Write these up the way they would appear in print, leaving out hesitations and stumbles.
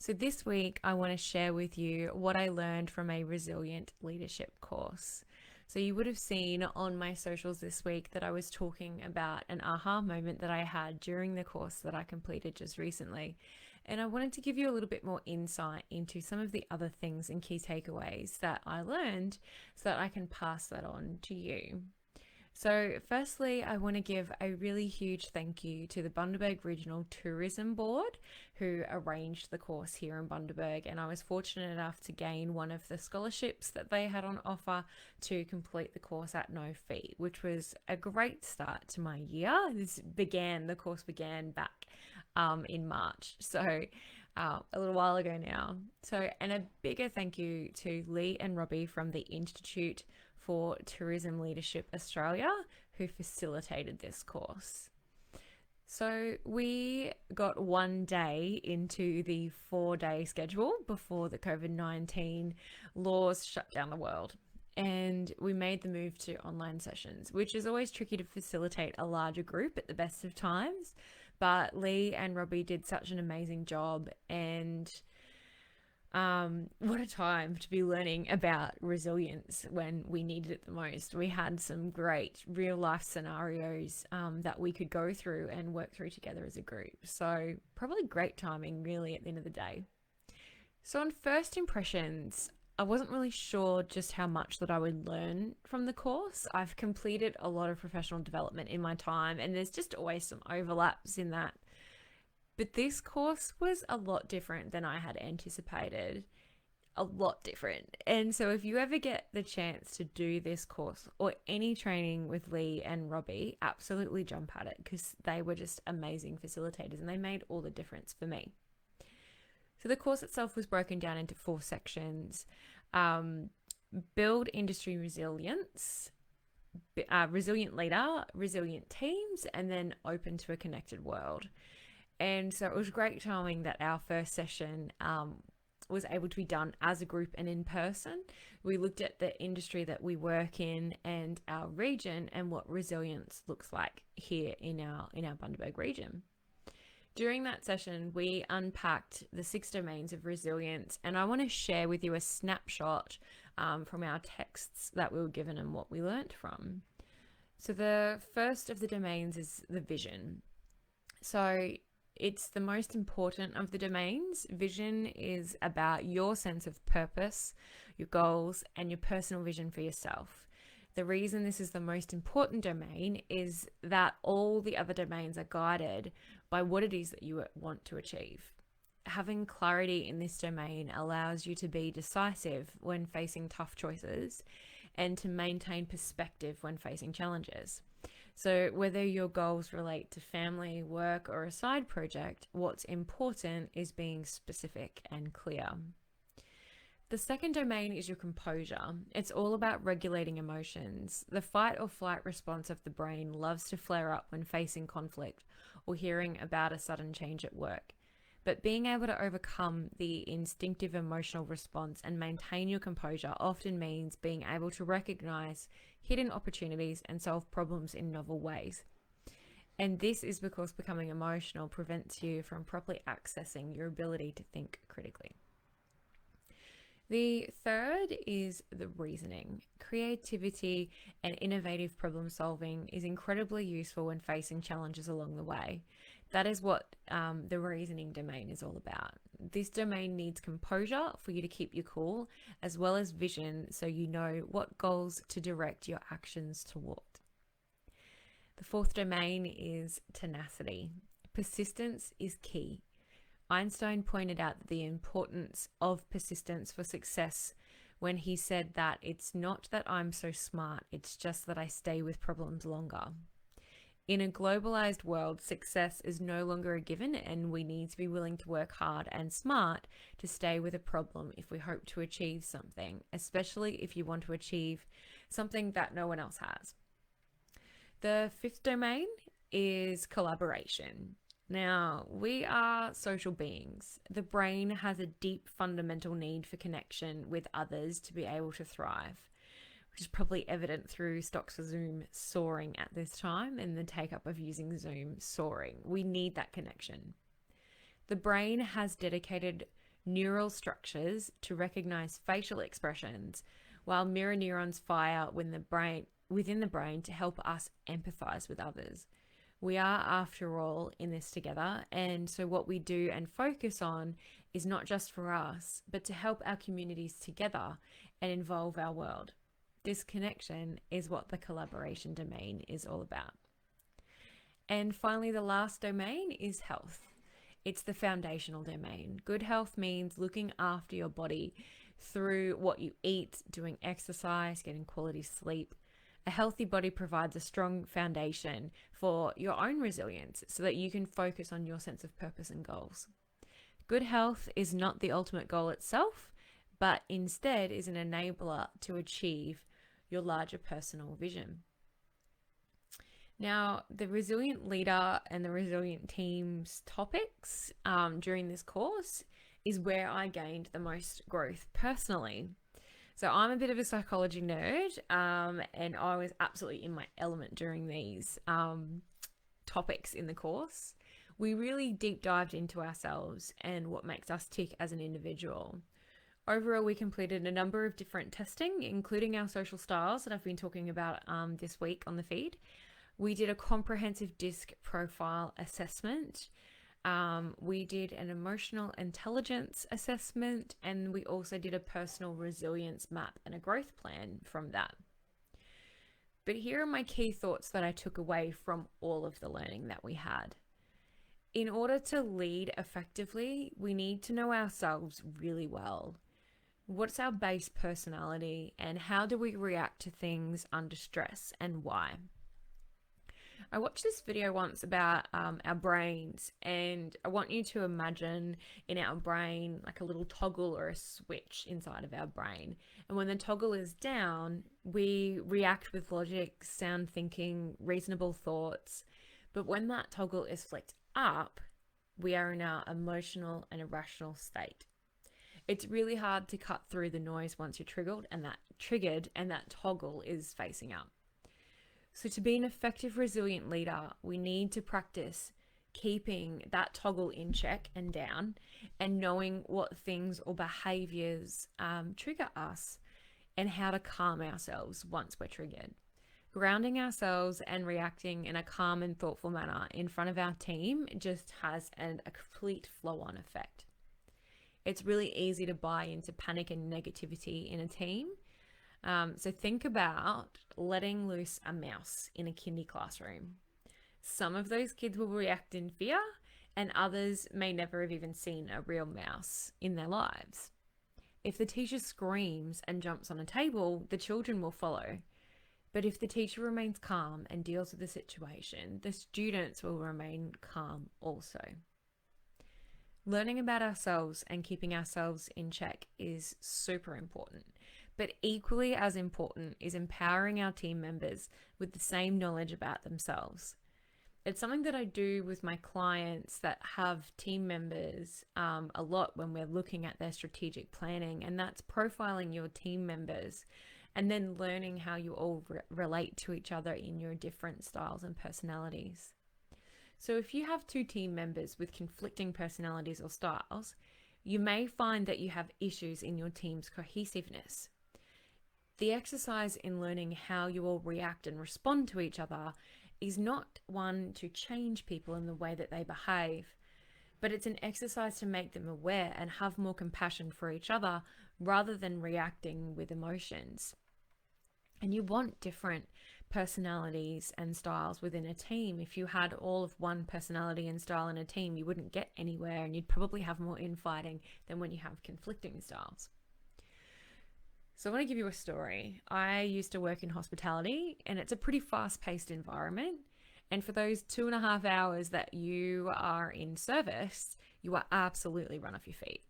So, this week, I want to share with you what I learned from a resilient leadership course. So, you would have seen on my socials this week that I was talking about an aha moment that I had during the course that I completed just recently. And I wanted to give you a little bit more insight into some of the other things and key takeaways that I learned so that I can pass that on to you. So, firstly, I want to give a really huge thank you to the Bundaberg Regional Tourism Board who arranged the course here in Bundaberg. And I was fortunate enough to gain one of the scholarships that they had on offer to complete the course at no fee, which was a great start to my year. The course began back in March. So, a little while ago now. So, and a bigger thank you to Lee and Robbie from the Institute for Tourism Leadership Australia, who facilitated this course. So we got one day into the 4-day schedule before the COVID-19 laws shut down the world. And we made the move to online sessions, which is always tricky to facilitate a larger group at the best of times. But Lee and Robbie did such an amazing job, and what a time to be learning about resilience when we needed it the most. We had some great real life scenarios that we could go through and work through together as a group. So, probably great timing, really, at the end of the day. So, on first impressions, I wasn't really sure just how much that I would learn from the course. I've completed a lot of professional development in my time, and there's just always some overlaps in that. But this course was a lot different than I had anticipated. A lot different. And so if you ever get the chance to do this course or any training with Lee and Robbie, absolutely jump at it, because they were just amazing facilitators and they made all the difference for me. So the course itself was broken down into 4 sections. Build industry resilience, resilient leader, resilient teams, and then open to a connected world. And so it was great timing that our first session was able to be done as a group and in person. We looked at the industry that we work in and our region and what resilience looks like here in our Bundaberg region. During that session, we unpacked the 6 domains of resilience, and I want to share with you a snapshot from our texts that we were given and what we learnt from. So the first of the domains is the vision. So it's the most important of the domains. Vision is about your sense of purpose, your goals, and your personal vision for yourself. The reason this is the most important domain is that all the other domains are guided by what it is that you want to achieve. Having clarity in this domain allows you to be decisive when facing tough choices and to maintain perspective when facing challenges. So whether your goals relate to family, work, or a side project, what's important is being specific and clear. The second domain is your composure. It's all about regulating emotions. The fight or flight response of the brain loves to flare up when facing conflict or hearing about a sudden change at work. But being able to overcome the instinctive emotional response and maintain your composure often means being able to recognize hidden opportunities and solve problems in novel ways. And this is because becoming emotional prevents you from properly accessing your ability to think critically. The third is the reasoning. Creativity and innovative problem solving is incredibly useful when facing challenges along the way. That is what the reasoning domain is all about. This domain needs composure for you to keep you cool, as well as vision so you know what goals to direct your actions toward. The fourth domain is tenacity. Persistence is key. Einstein pointed out the importance of persistence for success when he said that it's not that I'm so smart, it's just that I stay with problems longer. In a globalized world, success is no longer a given, and we need to be willing to work hard and smart to stay with a problem if we hope to achieve something, especially if you want to achieve something that no one else has. The fifth domain is collaboration. Now, we are social beings. The brain has a deep fundamental need for connection with others to be able to thrive, which is probably evident through stocks for Zoom soaring at this time and the take up of using Zoom soaring. We need that connection. The brain has dedicated neural structures to recognize facial expressions, while mirror neurons fire within the brain to help us empathize with others. We are, after all, in this together, and so what we do and focus on is not just for us, but to help our communities together and involve our world. This connection is what the collaboration domain is all about. And finally, the last domain is health. It's the foundational domain. Good health means looking after your body through what you eat, doing exercise, getting quality sleep. A healthy body provides a strong foundation for your own resilience so that you can focus on your sense of purpose and goals. Good health is not the ultimate goal itself, but instead is an enabler to achieve your larger personal vision. Now, the resilient leader and the resilient teams topics during this course is where I gained the most growth personally. So I'm a bit of a psychology nerd, and I was absolutely in my element during these topics in the course. We really deep dived into ourselves and what makes us tick as an individual. Overall, we completed a number of different testing, including our social styles that I've been talking about this week on the feed. We did a comprehensive DISC profile assessment. We did an emotional intelligence assessment, and we also did a personal resilience map and a growth plan from that. But here are my key thoughts that I took away from all of the learning that we had. In order to lead effectively, we need to know ourselves really well. What's our base personality, and how do we react to things under stress, and why? I watched this video once about our brains, and I want you to imagine in our brain like a little toggle or a switch inside of our brain. And when the toggle is down, we react with logic, sound thinking, reasonable thoughts. But when that toggle is flicked up, we are in our emotional and irrational state. It's really hard to cut through the noise once you're triggered and that toggle is facing up. So to be an effective, resilient leader, we need to practice keeping that toggle in check and down, and knowing what things or behaviors trigger us and how to calm ourselves once we're triggered. Grounding ourselves and reacting in a calm and thoughtful manner in front of our team just has a complete flow-on effect. It's really easy to buy into panic and negativity in a team. So think about letting loose a mouse in a kindy classroom. Some of those kids will react in fear, and others may never have even seen a real mouse in their lives. If the teacher screams and jumps on a table, the children will follow. But if the teacher remains calm and deals with the situation, the students will remain calm also. Learning about ourselves and keeping ourselves in check is super important. But equally as important is empowering our team members with the same knowledge about themselves. It's something that I do with my clients that have team members a lot when we're looking at their strategic planning, and that's profiling your team members and then learning how you all relate to each other in your different styles and personalities. So if you have two team members with conflicting personalities or styles, you may find that you have issues in your team's cohesiveness. The exercise in learning how you all react and respond to each other is not one to change people in the way that they behave, but it's an exercise to make them aware and have more compassion for each other rather than reacting with emotions. And you want different personalities and styles within a team. If you had all of one personality and style in a team, you wouldn't get anywhere, and you'd probably have more infighting than when you have conflicting styles. So I want to give you a story. I used to work in hospitality, and it's a pretty fast-paced environment. And for those 2.5 hours that you are in service, you are absolutely run off your feet.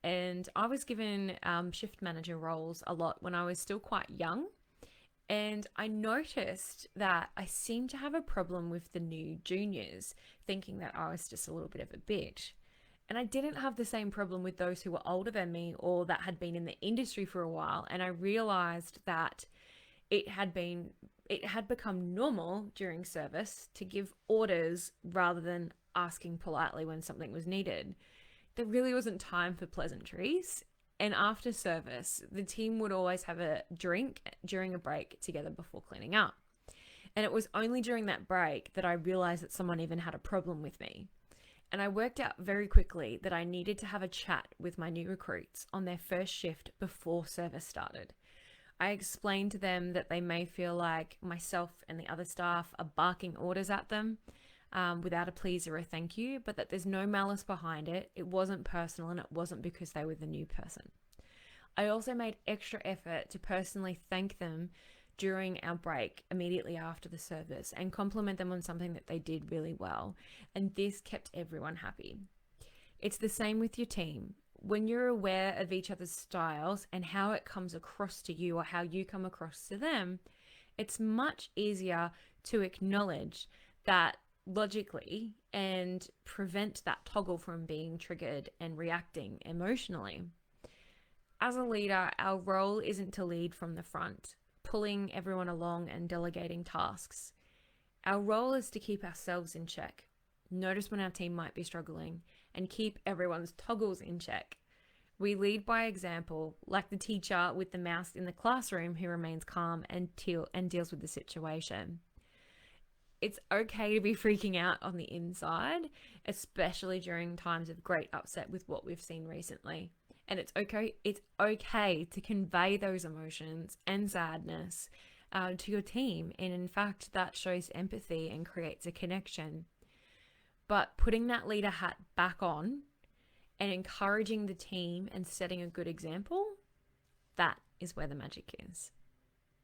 And I was given shift manager roles a lot when I was still quite young. And I noticed that I seemed to have a problem with the new juniors, thinking that I was just a little bit of a bitch. And I didn't have the same problem with those who were older than me or that had been in the industry for a while. And I realized that it had become normal during service to give orders rather than asking politely when something was needed. there really wasn't time for pleasantries. And after service, the team would always have a drink during a break together before cleaning up. And it was only during that break that I realized that someone even had a problem with me. And I worked out very quickly that I needed to have a chat with my new recruits on their first shift before service started. I explained to them that they may feel like myself and the other staff are barking orders at them without a please or a thank you, but that there's no malice behind it. It wasn't personal, and it wasn't because they were the new person. I also made extra effort to personally thank them during our break immediately after the service and compliment them on something that they did really well. And this kept everyone happy. It's the same with your team. When you're aware of each other's styles and how it comes across to you or how you come across to them, it's much easier to acknowledge that logically and prevent that toggle from being triggered and reacting emotionally. As a leader, our role isn't to lead from the front, pulling everyone along and delegating tasks. Our role is to keep ourselves in check, notice when our team might be struggling, and keep everyone's toggles in check. We lead by example, like the teacher with the mouse in the classroom who remains calm and deals with the situation. It's okay to be freaking out on the inside, especially during times of great upset with what we've seen recently. And it's okay to convey those emotions and sadness to your team. And in fact, that shows empathy and creates a connection. But putting that leader hat back on and encouraging the team and setting a good example, that is where the magic is.